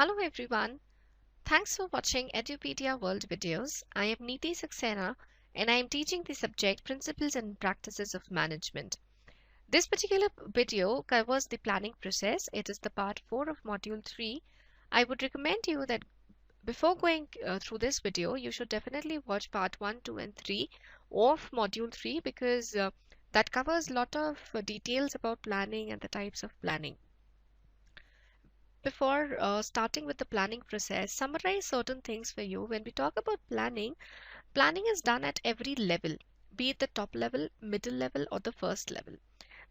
Hello everyone. Thanks for watching Edupedia World videos. I am Neeti Saxena and I am teaching the subject Principles and Practices of Management. This particular video covers the planning process. It is the part 4 of module 3. I would recommend you that before going through this video, you should definitely watch part 1, 2 and 3 of module 3 because that covers a lot of details about planning and the types of planning. Before starting with the planning process, summarize certain things for you. When we talk about planning, planning is done at every level, be it the top level, middle level, or the first level.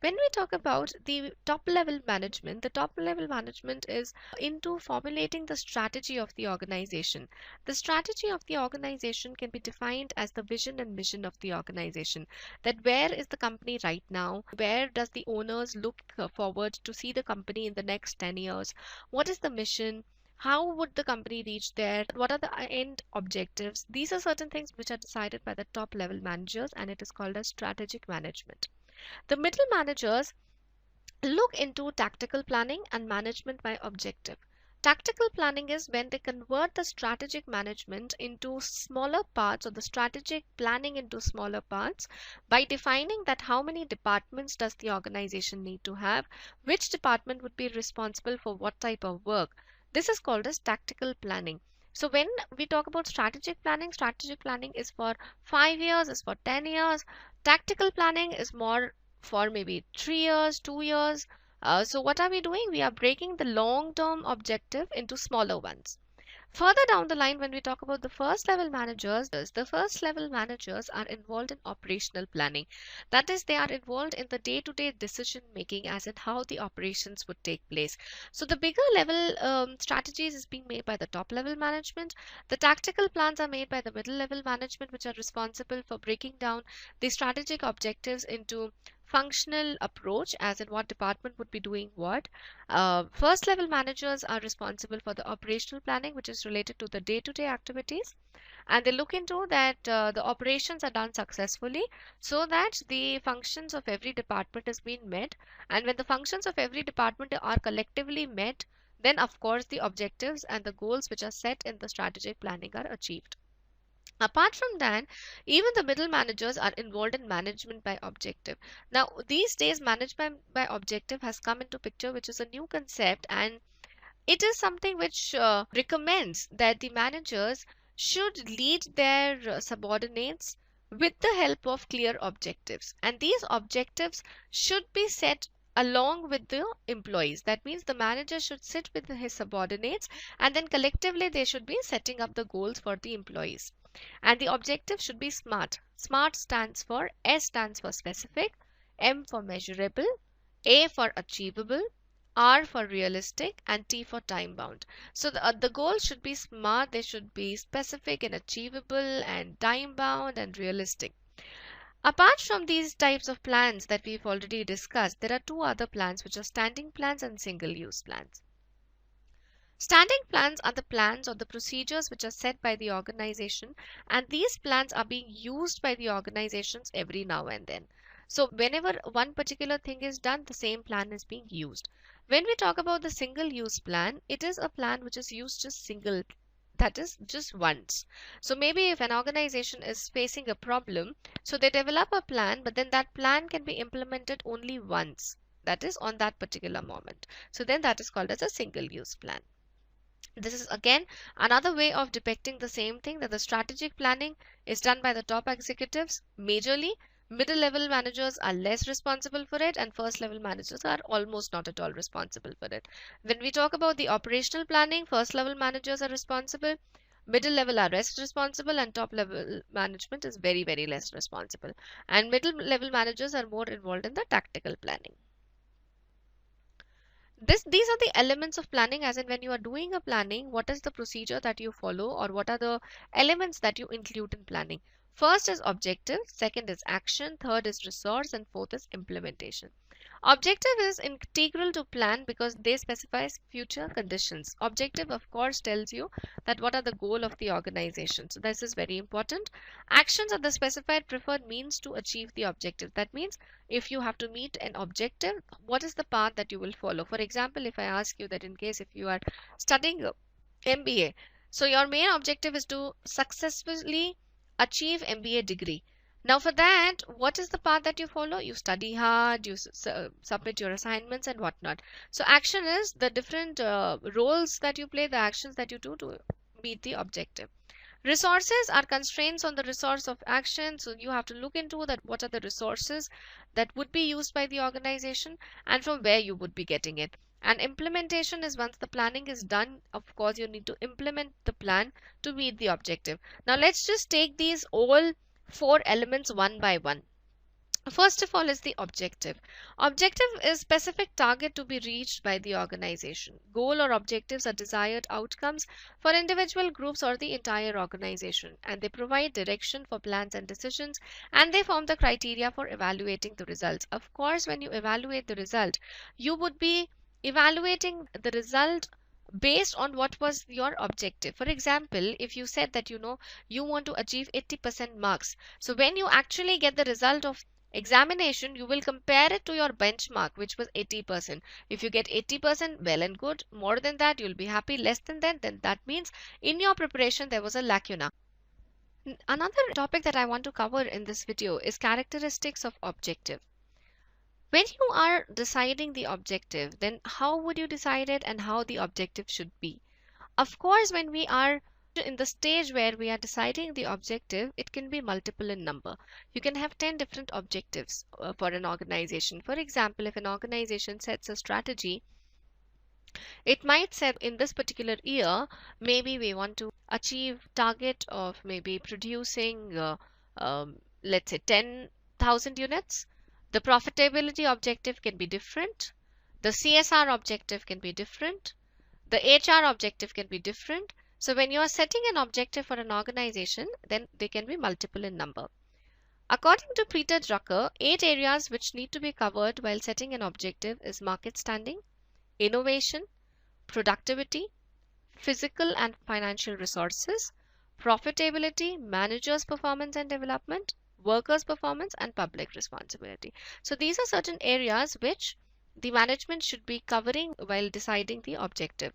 When we talk about the top level management, the top level management is into formulating the strategy of the organization. The strategy of the organization can be defined as the vision and mission of the organization. That where is the company right now? Where does the owners look forward to see the company in the next 10 years? What is the mission? How would the company reach there? What are the end objectives? These are certain things which are decided by the top level managers, and it is called as strategic management. The middle managers look into tactical planning and management by objective. Tactical planning is when they convert the strategic management into smaller parts, or the strategic planning into smaller parts, by defining that how many departments does the organization need to have, which department would be responsible for what type of work. This is called as tactical planning. So when we talk about strategic planning is for 5 years, is for 10 years. Tactical planning is more for maybe 3 years, 2 years. So what are we doing? We are breaking the long-term objective into smaller ones. Further down the line, when we talk about the first level managers, the first level managers are involved in operational planning. That is, they are involved in the day-to-day decision making, as in how the operations would take place. So the bigger level strategies is being made by the top level management. The tactical plans are made by the middle level management, which are responsible for breaking down the strategic objectives into functional approach, as in what department would be doing what. First level managers are responsible for the operational planning, which is related to the day-to-day activities, and they look into that the operations are done successfully, so that the functions of every department is being met. And when the functions of every department are collectively met, then of course the objectives and the goals which are set in the strategic planning are achieved. Apart from that, even the middle managers are involved in management by objective. Now, these days, management by objective has come into picture, which is a new concept, and it is something which recommends that the managers should lead their subordinates with the help of clear objectives. And these objectives should be set along with the employees. That means the manager should sit with his subordinates, and then collectively they should be setting up the goals for the employees. And the objective should be SMART. SMART stands for S stands for specific, M for measurable, A for achievable, R for realistic, and T for time bound. So the goal should be SMART. They should be specific and achievable and time bound and realistic. Apart from these types of plans that we've already discussed, there are two other plans, which are standing plans and single use plans. Standing plans are the plans or the procedures which are set by the organization, and these plans are being used by the organizations every now and then. So whenever one particular thing is done, the same plan is being used. When we talk about the single use plan, it is a plan which is used just single, that is just once. So maybe if an organization is facing a problem, so they develop a plan, but then that plan can be implemented only once, that is on that particular moment. So then that is called as a single use plan. This is again another way of depicting the same thing, that the strategic planning is done by the top executives majorly. Middle level managers are less responsible for it, and first level managers are almost not at all responsible for it. When we talk about the operational planning, first level managers are responsible, middle level are less responsible, and top level management is very, very less responsible. And middle level managers are more involved in the tactical planning. These are the elements of planning, as in when you are doing a planning, what is the procedure that you follow, or what are the elements that you include in planning. First is objective, second is action, third is resource, and fourth is implementation. Objective is integral to plan because they specify future conditions. Objective of course tells you that what are the goal of the organization. So this is very important. Actions are the specified preferred means to achieve the objective. That means if you have to meet an objective, what is the path that you will follow. For example, if I ask you that in case if you are studying MBA. So your main objective is to successfully achieve MBA degree. Now for that, what is the path that you follow? You study hard, you submit your assignments and whatnot. So action is the different roles that you play, the actions that you do to meet the objective. Resources are constraints on the resource of action, so you have to look into that what are the resources that would be used by the organization and from where you would be getting it. And implementation is once the planning is done, of course you need to implement the plan to meet the objective. Now let's just take these all four elements one by one. First of all is the objective. Objective is specific target to be reached by the organization. Goal or objectives are desired outcomes for individual groups or the entire organization, and they provide direction for plans and decisions, and they form the criteria for evaluating the results. Of course, when you evaluate the result, you would be evaluating the result based on what was your objective. For example, if you said that you want to achieve 80% marks, so when you actually get the result of examination, you will compare it to your benchmark, which was 80%. If you get 80%, well and good. More than that, you'll be happy. Less than that, then that means in your preparation there was a lacuna. Another topic that I want to cover in this video is characteristics of objective. When you are deciding the objective, then how would you decide it and how the objective should be? Of course, when we are in the stage where we are deciding the objective, it can be multiple in number. You can have 10 different objectives for an organization. For example, if an organization sets a strategy, it might say in this particular year, maybe we want to achieve target of maybe producing, let's say 10,000 units. The profitability objective can be different. The CSR objective can be different. The HR objective can be different. So when you are setting an objective for an organization, then they can be multiple in number. According to Peter Drucker, 8 areas which need to be covered while setting an objective is market standing, innovation, productivity, physical and financial resources, profitability, managers' performance and development, workers' performance, and public responsibility. So these are certain areas which the management should be covering while deciding the objective.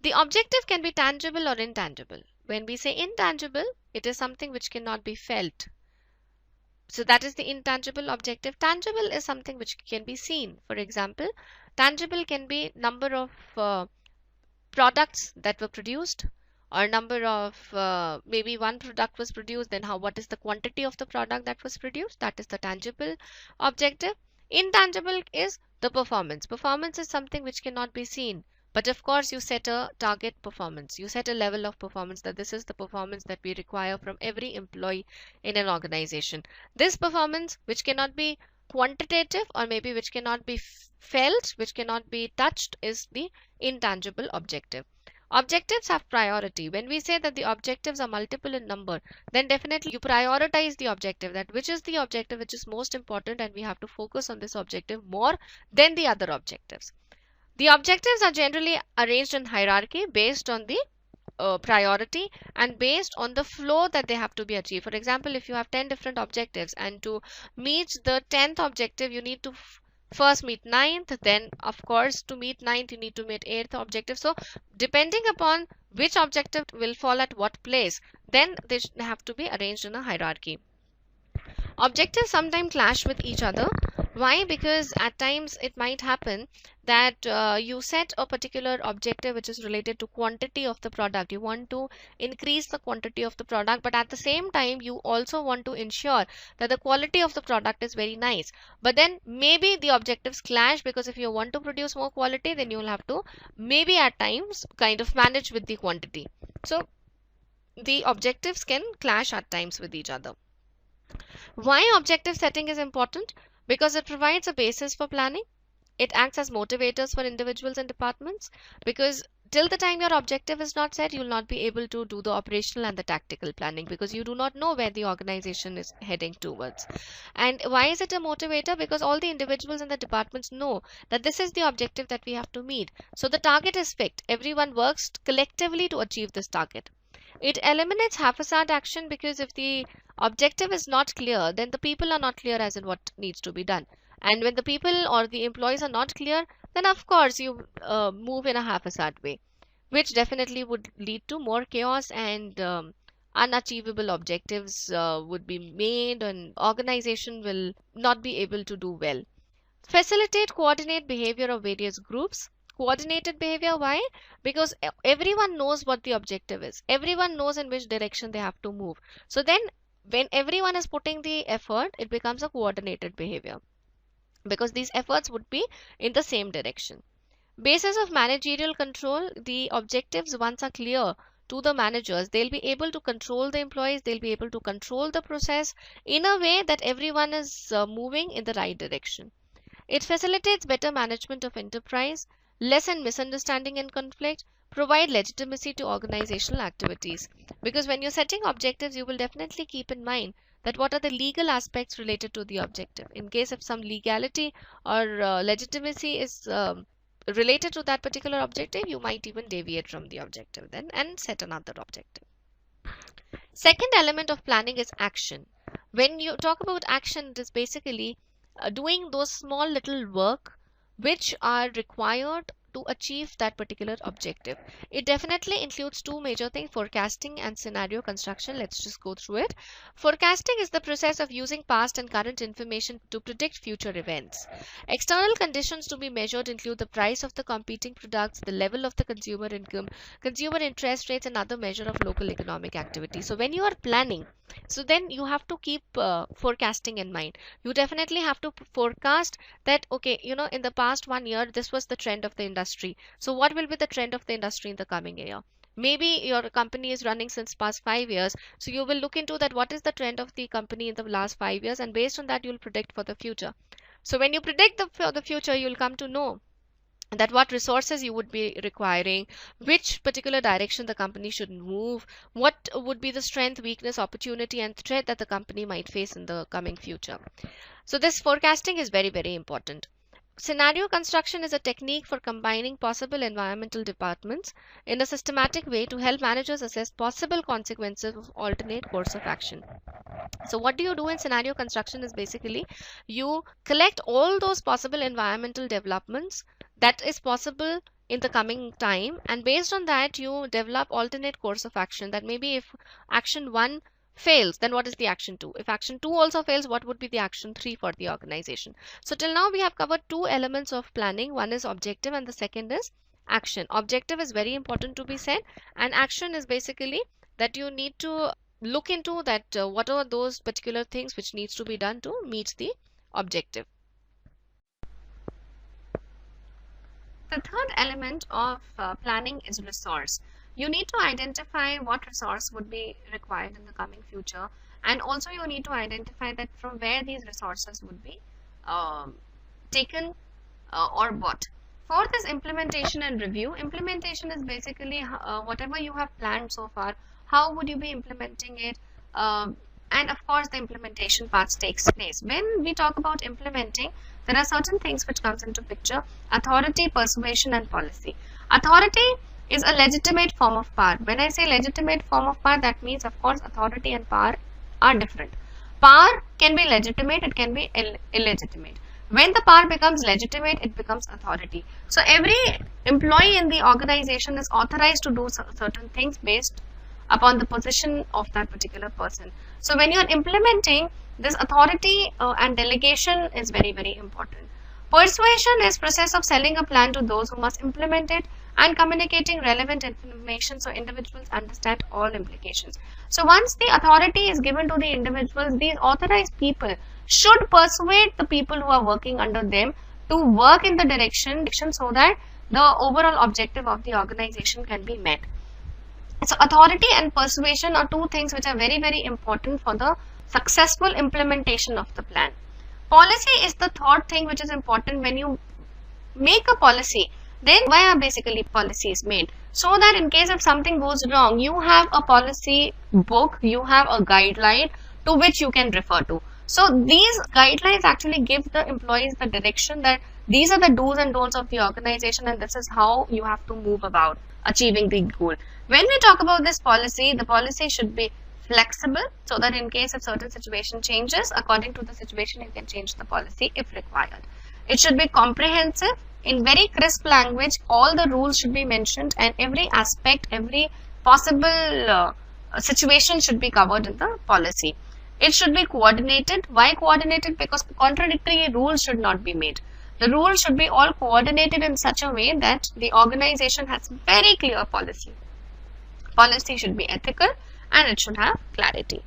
The objective can be tangible or intangible. When we say intangible, it is something which cannot be felt. So that is the intangible objective. Tangible is something which can be seen. For example, tangible can be number of products that were produced, or number of maybe one product was produced, then what is the quantity of the product that was produced. That is the tangible objective. Intangible is the performance. Performance is something which cannot be seen. But of course, you set a target performance. You set a level of performance that this is the performance that we require from every employee in an organization. This performance, which cannot be quantitative or maybe which cannot be felt, which cannot be touched, is the intangible objective. Objectives have priority. When we say that the objectives are multiple in number, then definitely you prioritize the objective, that which is the objective which is most important, and we have to focus on this objective more than the other objectives. The objectives are generally arranged in hierarchy based on the priority and based on the flow that they have to be achieved. For example, if you have 10 different objectives and to meet the 10th objective, you need to first meet 9th, then of course to meet 9th you need to meet 8th objective. So depending upon which objective will fall at what place, then they have to be arranged in a hierarchy. Objectives sometimes clash with each other. Why? Because at times it might happen that you set a particular objective which is related to quantity of the product. You want to increase the quantity of the product, but at the same time you also want to ensure that the quality of the product is very nice. But then maybe the objectives clash, because if you want to produce more quality, then you will have to maybe at times kind of manage with the quantity. So the objectives can clash at times with each other. Why objective setting is important? Because it provides a basis for planning. It acts as motivators for individuals and departments, because till the time your objective is not set, you will not be able to do the operational and the tactical planning, because you do not know where the organization is heading towards. And why is it a motivator? Because all the individuals and the departments know that this is the objective that we have to meet. So the target is fixed. Everyone works collectively to achieve this target. It eliminates haphazard action, because if the objective is not clear, then the people are not clear as in what needs to be done. And when the people or the employees are not clear, then of course you move in a haphazard way. which definitely would lead to more chaos, and unachievable objectives would be made, and organization will not be able to do well. Facilitate coordinate behavior of various groups. Coordinated behavior, why? Because everyone knows what the objective is, everyone knows in which direction they have to move. So then when everyone is putting the effort, it becomes a coordinated behavior, because these efforts would be in the same direction. Basis of managerial control, the objectives once are clear to the managers, they'll be able to control the employees, they'll be able to control the process in a way that everyone is moving in the right direction. It facilitates better management of enterprise, lessen misunderstanding and conflict, provide legitimacy to organizational activities. Because when you're setting objectives, you will definitely keep in mind that what are the legal aspects related to the objective. In case if some legality or legitimacy is related to that particular objective, you might even deviate from the objective then and set another objective. Second element of planning is action. When you talk about action, it is basically doing those small little work which are required to achieve that particular objective. It definitely includes two major things: forecasting and scenario construction. Let's just go through it. Forecasting is the process of using past and current information to predict future events. External conditions to be measured include the price of the competing products, the level of the consumer income, consumer interest rates, and other measure of local economic activity. So when you are planning, so then you have to keep forecasting in mind. You definitely have to forecast that, okay, in the past 1 year this was the trend of the industry, so what will be the trend of the industry in the coming year? Maybe your company is running since past 5 years, so you will look into that, what is the trend of the company in the last 5 years, and based on that you'll predict for the future. So when you predict for the future, you'll come to know that what resources you would be requiring, which particular direction the company should move, what would be the strength, weakness, opportunity, and threat that the company might face in the coming future. So this forecasting is very, very important. Scenario construction is a technique for combining possible environmental departments in a systematic way to help managers assess possible consequences of alternate course of action. So what do you do in scenario construction is basically you collect all those possible environmental developments that is possible in the coming time, and based on that you develop alternate course of action. That maybe if action 1 fails, then what is the action 2? If action 2 also fails, what would be the action 3 for the organization? So till now we have covered two elements of planning. One is objective and the second is action. Objective is very important to be said, and action is basically that you need to look into that what are those particular things which needs to be done to meet the objective. The third element of planning is resource. You need to identify what resource would be required in the coming future, and also you need to identify that from where these resources would be taken or bought. Fourth is implementation and review. Implementation is basically whatever you have planned so far, how would you be implementing it, and of course the implementation part takes place. When we talk about implementing, there are certain things which comes into picture: authority, persuasion, and policy. Authority is a legitimate form of power. When I say legitimate form of power, that means of course authority and power are different. Power can be legitimate, it can be illegitimate. When the power becomes legitimate, it becomes authority. So every employee in the organization is authorized to do certain things based upon the position of that particular person. So when you are implementing, this authority and delegation is very, very important. Persuasion is process of selling a plan to those who must implement it and communicating relevant information so individuals understand all implications. So once the authority is given to the individuals, these authorized people should persuade the people who are working under them to work in the direction so that the overall objective of the organization can be met. So authority and persuasion are two things which are very, very important for the successful implementation of the plan. Policy is the third thing which is important. When you make a policy, then why are basically policies made? So that in case if something goes wrong, you have a policy book, you have a guideline to which you can refer to. So these guidelines actually give the employees the direction that these are the do's and don'ts of the organization, and this is how you have to move about achieving the goal. When we talk about this policy, the policy should be flexible so that in case if certain situation changes, according to the situation, you can change the policy if required. It should be comprehensive. in very crisp language, all the rules should be mentioned and every aspect, every possible situation should be covered in the policy. It should be coordinated. Why coordinated? Because contradictory rules should not be made. The rules should be all coordinated in such a way that the organization has very clear policy. Policy should be ethical and it should have clarity.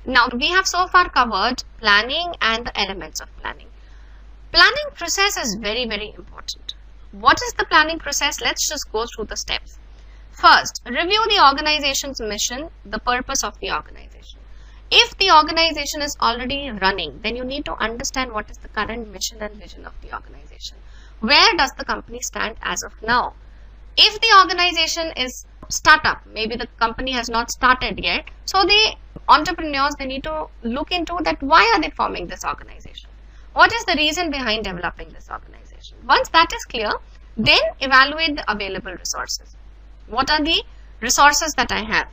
Now, we have so far covered planning and the elements of planning. Planning process is very, very important. What is the planning process? Let's just go through the steps. First, review the organization's mission, the purpose of the organization. If the organization is already running, then you need to understand what is the current mission and vision of the organization. Where does the company stand as of now? If the organization is startup, maybe the company has not started yet, so the entrepreneurs, they need to look into that why are they forming this organization? What is the reason behind developing this organization? Once that is clear, then evaluate the available resources. What are the resources that I have?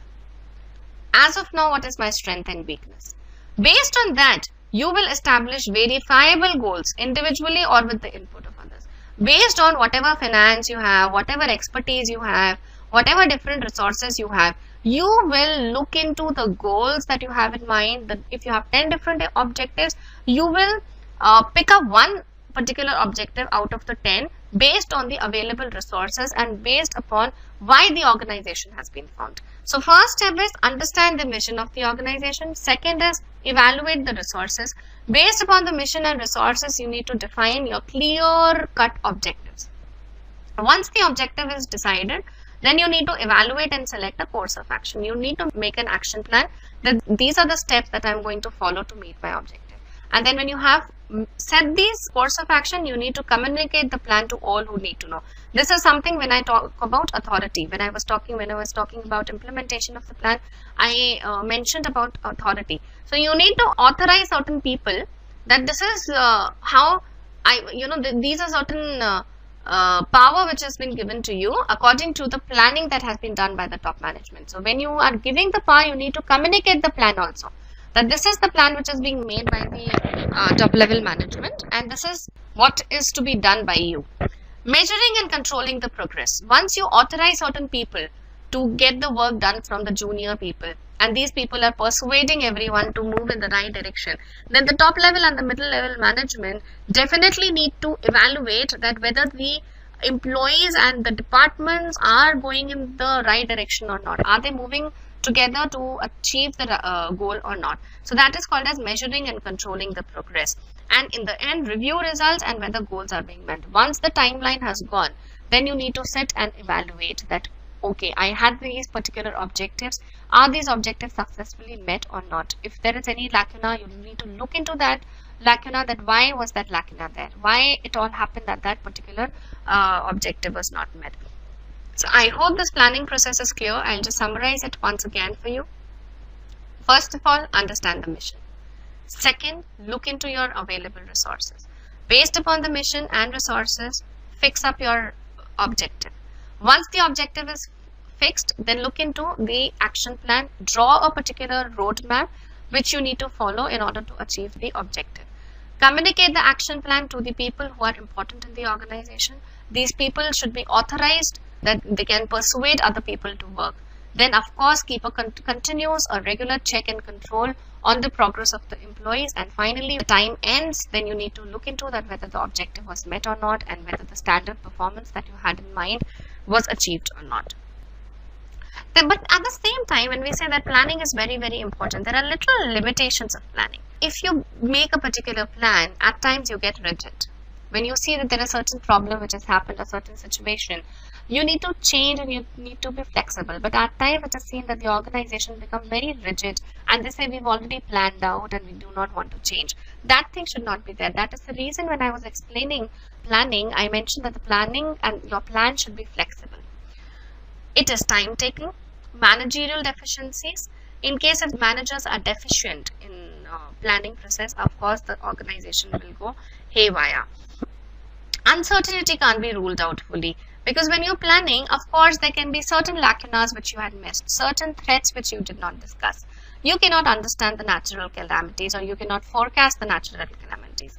As of now, what is my strength and weakness? Based on that, you will establish verifiable goals individually or with the input of others. Based on whatever finance you have, whatever expertise you have, whatever different resources you have, you will look into the goals that you have in mind. That if you have 10 different objectives, you will pick up one particular objective out of the 10 based on the available resources and based upon why the organization has been formed. So first step is understand the mission of the organization. Second is evaluate the resources. Based upon the mission and resources, you need to define your clear-cut objectives. Once the objective is decided, then you need to evaluate and select a course of action. You need to make an action plan that these are the steps that I'm going to follow to meet my objective. And then when you have set these course of action, you need to communicate the plan to all who need to know. This is something when I talk about authority. When I was talking about implementation of the plan, I mentioned about authority. So you need to authorize certain people that this is how these are certain power which has been given to you according to the planning that has been done by the top management. So when you are giving the power, you need to communicate the plan also. That this is the plan which is being made by the top level management and this is what is to be done by you. Measuring and controlling the progress. Once you authorize certain people to get the work done from the junior people and these people are persuading everyone to move in the right direction, then the top level and the middle level management definitely need to evaluate that whether the employees and the departments are going in the right direction or not. Are they moving together to achieve the goal or not? So that is called as measuring and controlling the progress. And in the end, review results and whether goals are being met. Once the timeline has gone, then you need to sit and evaluate that, okay, I had these particular objectives. Are these objectives successfully met or not? If there is any lacuna, you need to look into that lacuna, that why was that lacuna there? Why it all happened that that particular objective was not met? So I hope this planning process is clear. I'll just summarize it once again for you. First of all, understand the mission. Second, look into your available resources. Based upon the mission and resources, fix up your objective. Once the objective is fixed, then look into the action plan. Draw a particular roadmap which you need to follow in order to achieve the objective. Communicate the action plan to the people who are important in the organization. These people should be authorized that they can persuade other people to work. Then of course keep a continuous or regular check and control on the progress of the employees. And finally, the time ends, then you need to look into that whether the objective was met or not and whether the standard performance that you had in mind was achieved or not. But at the same time, when we say that planning is very, very important, there are little limitations of planning. If you make a particular plan, at times you get rigid. When you see that there is a certain problem which has happened, a certain situation, you need to change and you need to be flexible. But at times it is seen that the organization becomes very rigid and they say we've already planned out and we do not want to change. That thing should not be there. That is the reason when I was explaining planning, I mentioned that the planning and your plan should be flexible. It is time taking, managerial deficiencies. In case if managers are deficient in planning process, of course the organization will go haywire. Uncertainty can't be ruled out fully, because when you're planning, of course there can be certain lacunas which you had missed, certain threats which you did not discuss. You cannot understand the natural calamities or you cannot forecast the natural calamities.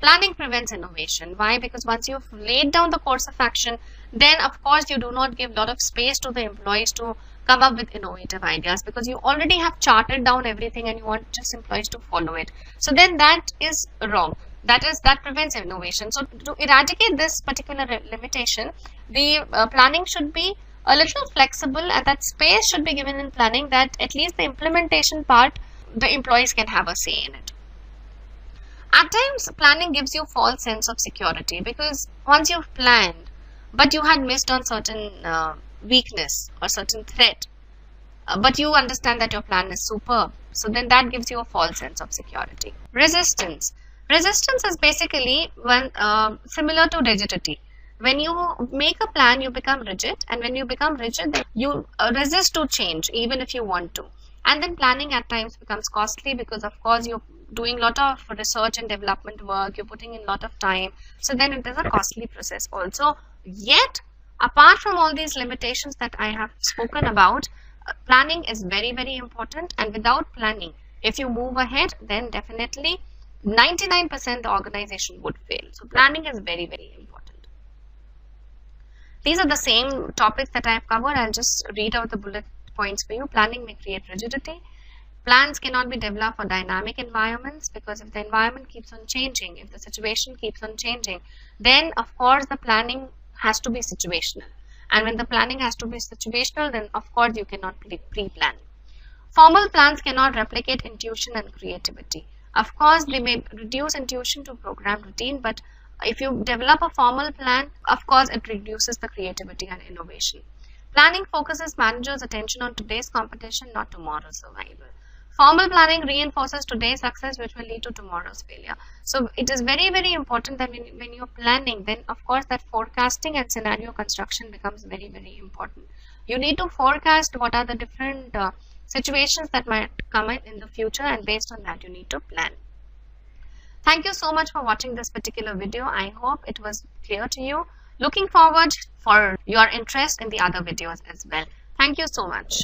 Planning prevents innovation. Why? Because once you've laid down the course of action, then of course you do not give a lot of space to the employees to come up with innovative ideas, because you already have charted down everything and you want just employees to follow it. So then that is wrong. That prevents innovation. So to eradicate this particular limitation, the planning should be a little flexible, and that space should be given in planning that at least the implementation part, the employees can have a say in it. At times, planning gives you false sense of security, because once you've planned, but you had missed on certain weakness or certain threat, but you understand that your plan is superb. So then that gives you a false sense of security. Resistance. Resistance is basically when similar to rigidity. When you make a plan, you become rigid, and when you become rigid, then you resist to change even if you want to. And then planning at times becomes costly, because of course you're doing a lot of research and development work, you're putting in a lot of time, so then it is a costly process also. Yet, apart from all these limitations that I have spoken about, planning is very, very important, and without planning, if you move ahead, then definitely 99% the organization would fail. So planning is very, very important. These are the same topics that I have covered. I'll just read out the bullet points for you. Planning may create rigidity. Plans cannot be developed for dynamic environments, because if the environment keeps on changing, if the situation keeps on changing, then of course the planning has to be situational. And when the planning has to be situational, then of course you cannot pre-plan. Formal plans cannot replicate intuition and creativity. Of course, they may reduce intuition to program routine, but if you develop a formal plan, of course it reduces the creativity and innovation. Planning focuses managers' attention on today's competition, not tomorrow's survival. Formal planning reinforces today's success, which will lead to tomorrow's failure. So it is very, very important that when you're planning, then of course that forecasting and scenario construction becomes very, very important. You need to forecast what are the different situations that might come in the future, and based on that you need to plan. Thank you so much for watching this particular video. I hope it was clear to you. Looking forward for your interest in the other videos as well. Thank you so much.